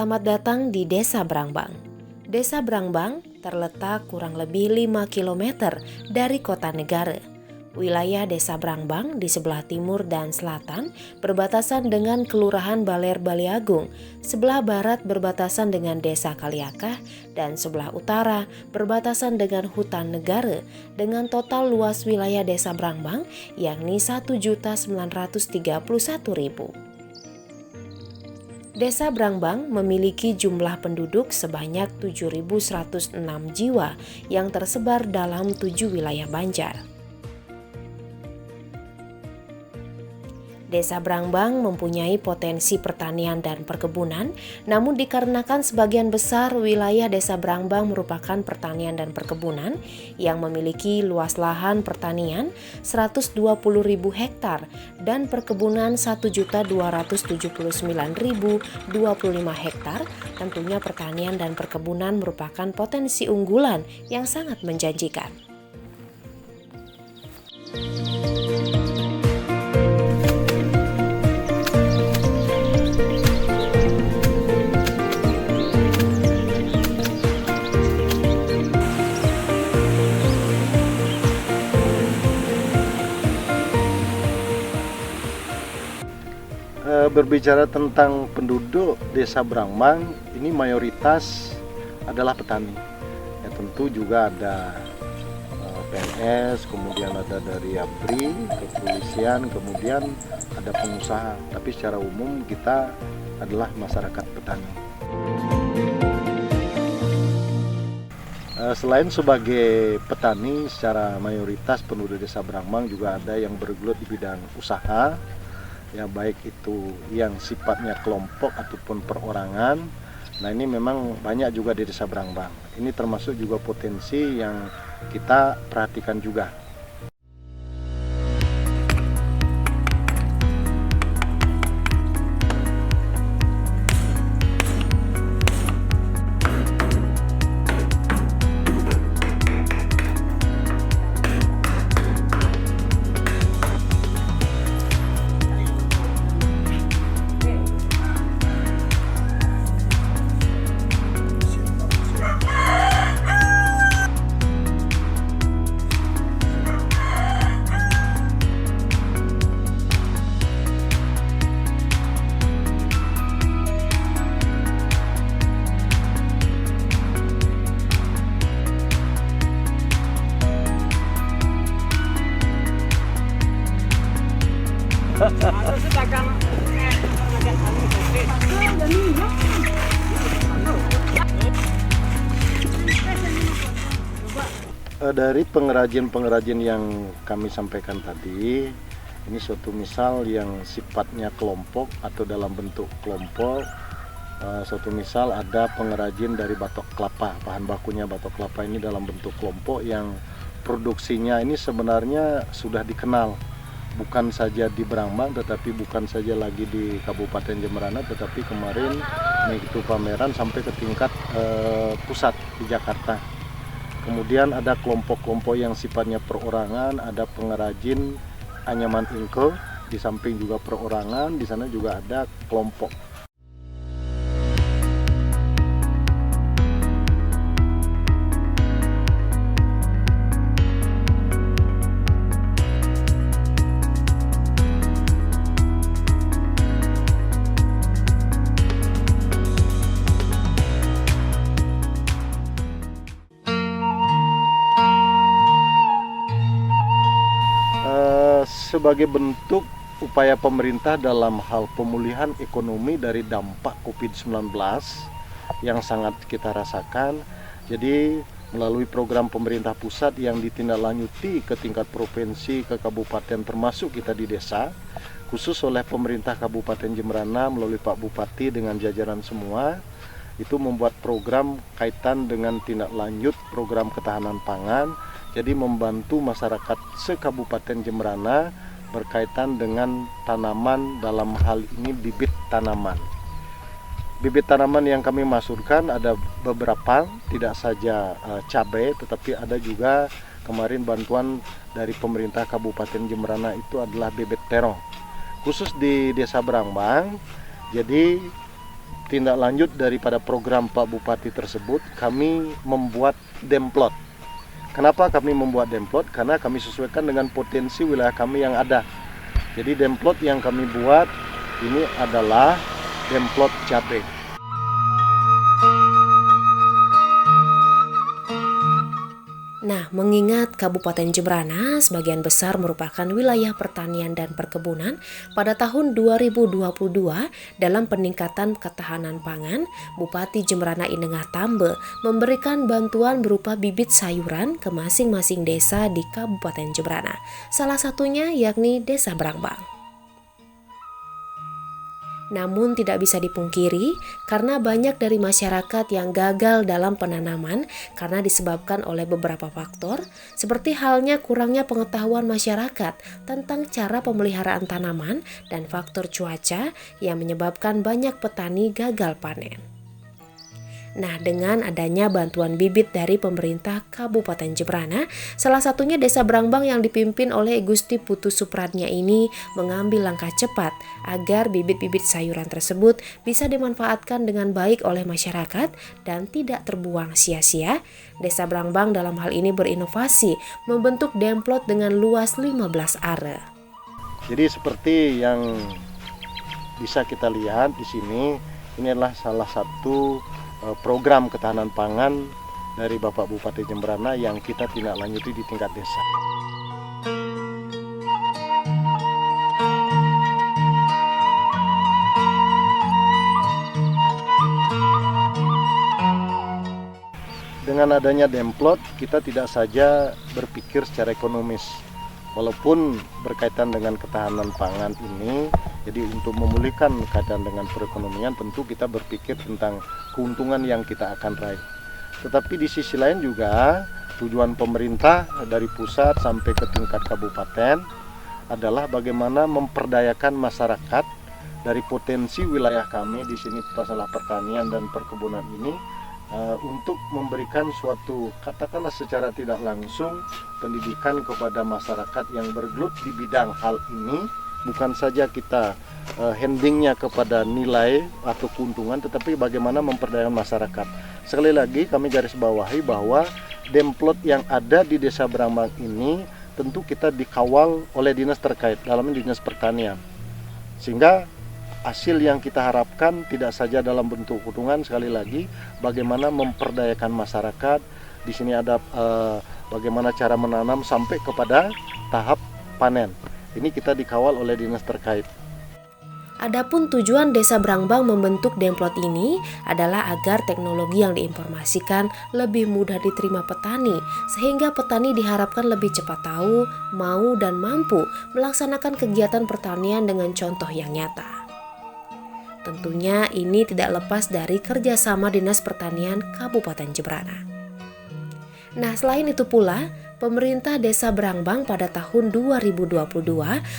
Selamat datang di Desa Brangbang. Desa Brangbang terletak kurang lebih 5 km dari kota Negara. Wilayah Desa Brangbang di sebelah timur dan selatan berbatasan dengan Kelurahan Baler Baliagung, sebelah barat berbatasan dengan Desa Kaliakah, dan sebelah utara berbatasan dengan Hutan Negara dengan total luas wilayah Desa Brangbang yakni 1.931.000. Desa Brangbang memiliki jumlah penduduk sebanyak 7.106 jiwa yang tersebar dalam 7 wilayah Banjar. Desa Brangbang mempunyai potensi pertanian dan perkebunan, namun dikarenakan sebagian besar wilayah Desa Brangbang merupakan pertanian dan perkebunan yang memiliki luas lahan pertanian 120.000 hektar dan perkebunan 1.279.025 hektar, tentunya pertanian dan perkebunan merupakan potensi unggulan yang sangat menjanjikan. Berbicara tentang penduduk Desa Brangbang, ini mayoritas adalah petani. Ya, tentu juga ada PNS, kemudian ada dari ABRI, kepolisian, kemudian ada pengusaha. Tapi secara umum kita adalah masyarakat petani. Selain sebagai petani, secara mayoritas penduduk Desa Brangbang juga ada yang bergelut di bidang usaha. Ya, baik itu yang sifatnya kelompok ataupun perorangan. Nah, ini memang banyak juga di Desa Brangbang. Ini termasuk juga potensi yang kita perhatikan juga. Dari pengrajin-pengrajin yang kami sampaikan tadi, ini suatu misal yang sifatnya kelompok atau dalam bentuk kelompok. Suatu misal ada pengrajin dari batok kelapa, bahan bakunya batok kelapa ini dalam bentuk kelompok yang produksinya ini sebenarnya sudah dikenal. Bukan saja di Brangbang, tetapi bukan saja lagi di Kabupaten Jemberana, tetapi kemarin mengikuti pameran sampai ke tingkat pusat di Jakarta. Kemudian ada kelompok-kelompok yang sifatnya perorangan, ada pengrajin anyaman ingke, di samping juga perorangan, di sana juga ada kelompok. Sebagai bentuk upaya pemerintah dalam hal pemulihan ekonomi dari dampak COVID-19 yang sangat kita rasakan, jadi melalui program pemerintah pusat yang ditindaklanjuti ke tingkat provinsi, ke kabupaten, termasuk kita di desa, khusus oleh pemerintah Kabupaten Jemberana melalui Pak Bupati dengan jajaran semua, itu membuat program kaitan dengan tindak lanjut program ketahanan pangan. Jadi membantu masyarakat se-Kabupaten Jemberana berkaitan dengan tanaman, dalam hal ini bibit tanaman. Bibit tanaman yang kami masukkan ada beberapa, tidak saja cabai, tetapi ada juga kemarin bantuan dari pemerintah Kabupaten Jemberana itu adalah bibit terong. Khusus di Desa Brangbang, jadi tindak lanjut daripada program Pak Bupati tersebut, kami membuat demplot. Kenapa kami membuat demplot? Karena kami sesuaikan dengan potensi wilayah kami yang ada. Jadi demplot yang kami buat ini adalah demplot cabai. Nah, mengingat Kabupaten Jembrana sebagian besar merupakan wilayah pertanian dan perkebunan, pada tahun 2022 dalam peningkatan ketahanan pangan, Bupati Jembrana Inengah Tambe memberikan bantuan berupa bibit sayuran ke masing-masing desa di Kabupaten Jembrana. Salah satunya yakni Desa Brangbang. Namun tidak bisa dipungkiri karena banyak dari masyarakat yang gagal dalam penanaman karena disebabkan oleh beberapa faktor, seperti halnya kurangnya pengetahuan masyarakat tentang cara pemeliharaan tanaman dan faktor cuaca yang menyebabkan banyak petani gagal panen. Nah, dengan adanya bantuan bibit dari pemerintah Kabupaten Jembrana, salah satunya Desa Brangbang yang dipimpin oleh Gusti Putu Supratnya ini mengambil langkah cepat agar bibit-bibit sayuran tersebut bisa dimanfaatkan dengan baik oleh masyarakat dan tidak terbuang sia-sia. Desa Brangbang dalam hal ini berinovasi membentuk demplot dengan luas 15 are. Jadi seperti yang bisa kita lihat di sini, ini adalah salah satu program ketahanan pangan dari Bapak Bupati Jembrana yang kita tindak lanjuti di tingkat desa. Dengan adanya demplot, kita tidak saja berpikir secara ekonomis. Walaupun berkaitan dengan ketahanan pangan ini, jadi untuk memulihkan kaitan dengan perekonomian tentu kita berpikir tentang keuntungan yang kita akan raih. Tetapi di sisi lain juga tujuan pemerintah dari pusat sampai ke tingkat kabupaten adalah bagaimana memperdayakan masyarakat dari potensi wilayah kami di sini masalah pertanian dan perkebunan ini untuk memberikan suatu, katakanlah secara tidak langsung, pendidikan kepada masyarakat yang bergelut di bidang hal ini. Bukan saja kita handingnya kepada nilai atau keuntungan, tetapi bagaimana memperdayakan masyarakat. Sekali lagi kami garis bawahi bahwa demplot yang ada di Desa Brangbang ini tentu kita dikawal oleh dinas terkait, dalamnya dinas pertanian. Sehingga hasil yang kita harapkan tidak saja dalam bentuk keuntungan, sekali lagi bagaimana memperdayakan masyarakat. Di sini ada bagaimana cara menanam sampai kepada tahap panen. Ini kita dikawal oleh dinas terkait. Adapun tujuan Desa Brangbang membentuk demplot ini adalah agar teknologi yang diinformasikan lebih mudah diterima petani, sehingga petani diharapkan lebih cepat tahu, mau dan mampu melaksanakan kegiatan pertanian dengan contoh yang nyata. Tentunya ini tidak lepas dari kerjasama Dinas Pertanian Kabupaten Jembrana. Nah, selain itu pula, pemerintah Desa Brangbang pada tahun 2022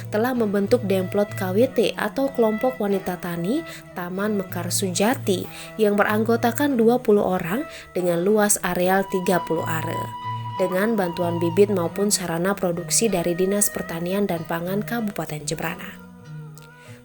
telah membentuk demplot KWT atau Kelompok Wanita Tani Taman Mekar Sujati yang beranggotakan 20 orang dengan luas areal 30 are. Dengan bantuan bibit maupun sarana produksi dari Dinas Pertanian dan Pangan Kabupaten Jembrana.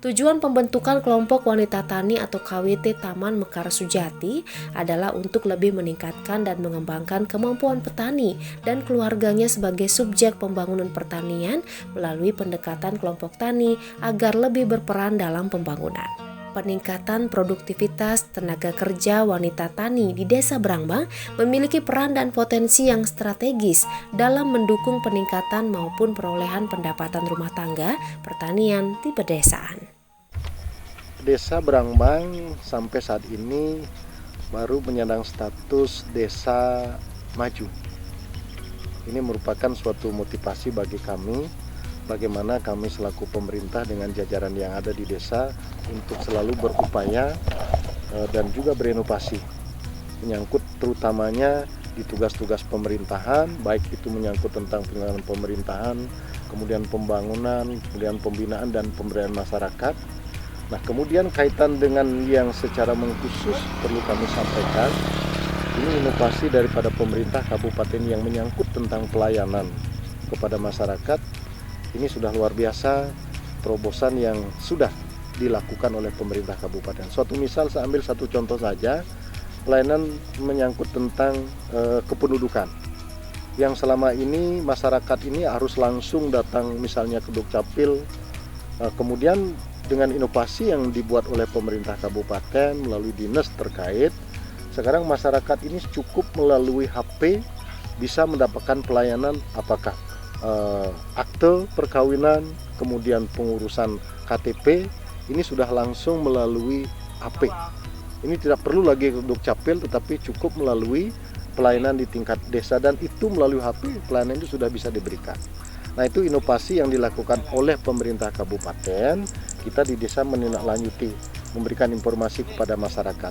Tujuan pembentukan kelompok wanita tani atau KWT Taman Mekar Sujati adalah untuk lebih meningkatkan dan mengembangkan kemampuan petani dan keluarganya sebagai subjek pembangunan pertanian melalui pendekatan kelompok tani agar lebih berperan dalam pembangunan. Peningkatan produktivitas tenaga kerja wanita tani di Desa Brangbang memiliki peran dan potensi yang strategis dalam mendukung peningkatan maupun perolehan pendapatan rumah tangga pertanian di pedesaan. Desa Brangbang sampai saat ini baru menyandang status desa maju. Ini merupakan suatu motivasi bagi kami, bagaimana kami selaku pemerintah dengan jajaran yang ada di desa untuk selalu berupaya dan juga berinovasi, menyangkut terutamanya di tugas-tugas pemerintahan, baik itu menyangkut tentang penyelenggaraan pemerintahan, kemudian pembangunan, kemudian pembinaan dan pemberdayaan masyarakat. Nah, kemudian kaitan dengan yang secara mengkhusus perlu kami sampaikan, ini inovasi daripada pemerintah kabupaten yang menyangkut tentang pelayanan kepada masyarakat. Ini sudah luar biasa, terobosan yang sudah dilakukan oleh pemerintah kabupaten. Suatu misal, saya ambil satu contoh saja, pelayanan menyangkut tentang kependudukan. Yang selama ini masyarakat ini harus langsung datang misalnya ke Dukcapil, kemudian dengan inovasi yang dibuat oleh pemerintah kabupaten melalui dinas terkait, sekarang masyarakat ini cukup melalui HP bisa mendapatkan pelayanan apakah akte perkawinan, kemudian pengurusan KTP, ini sudah langsung melalui HP. Ini tidak perlu lagi ke Dukcapil, tetapi cukup melalui pelayanan di tingkat desa, dan itu melalui HP pelayanan itu sudah bisa diberikan. Nah, itu inovasi yang dilakukan oleh pemerintah kabupaten. Kita di desa menindaklanjuti, memberikan informasi kepada masyarakat.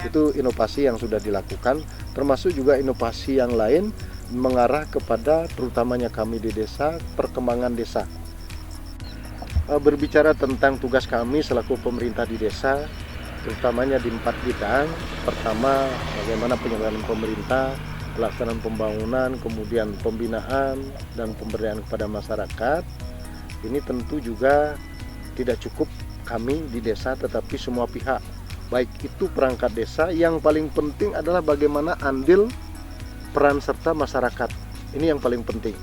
Itu inovasi yang sudah dilakukan, termasuk juga inovasi yang lain mengarah kepada terutamanya kami di desa, perkembangan desa. Berbicara tentang tugas kami selaku pemerintah di desa, terutamanya di 4 bidang. Pertama, bagaimana penyelenggaraan pemerintah, pelaksanaan pembangunan, kemudian pembinaan dan pemberdayaan kepada masyarakat. Ini tentu juga tidak cukup kami di desa, tetapi semua pihak, baik itu perangkat desa. Yang paling penting adalah bagaimana andil peran serta masyarakat. Ini yang paling penting.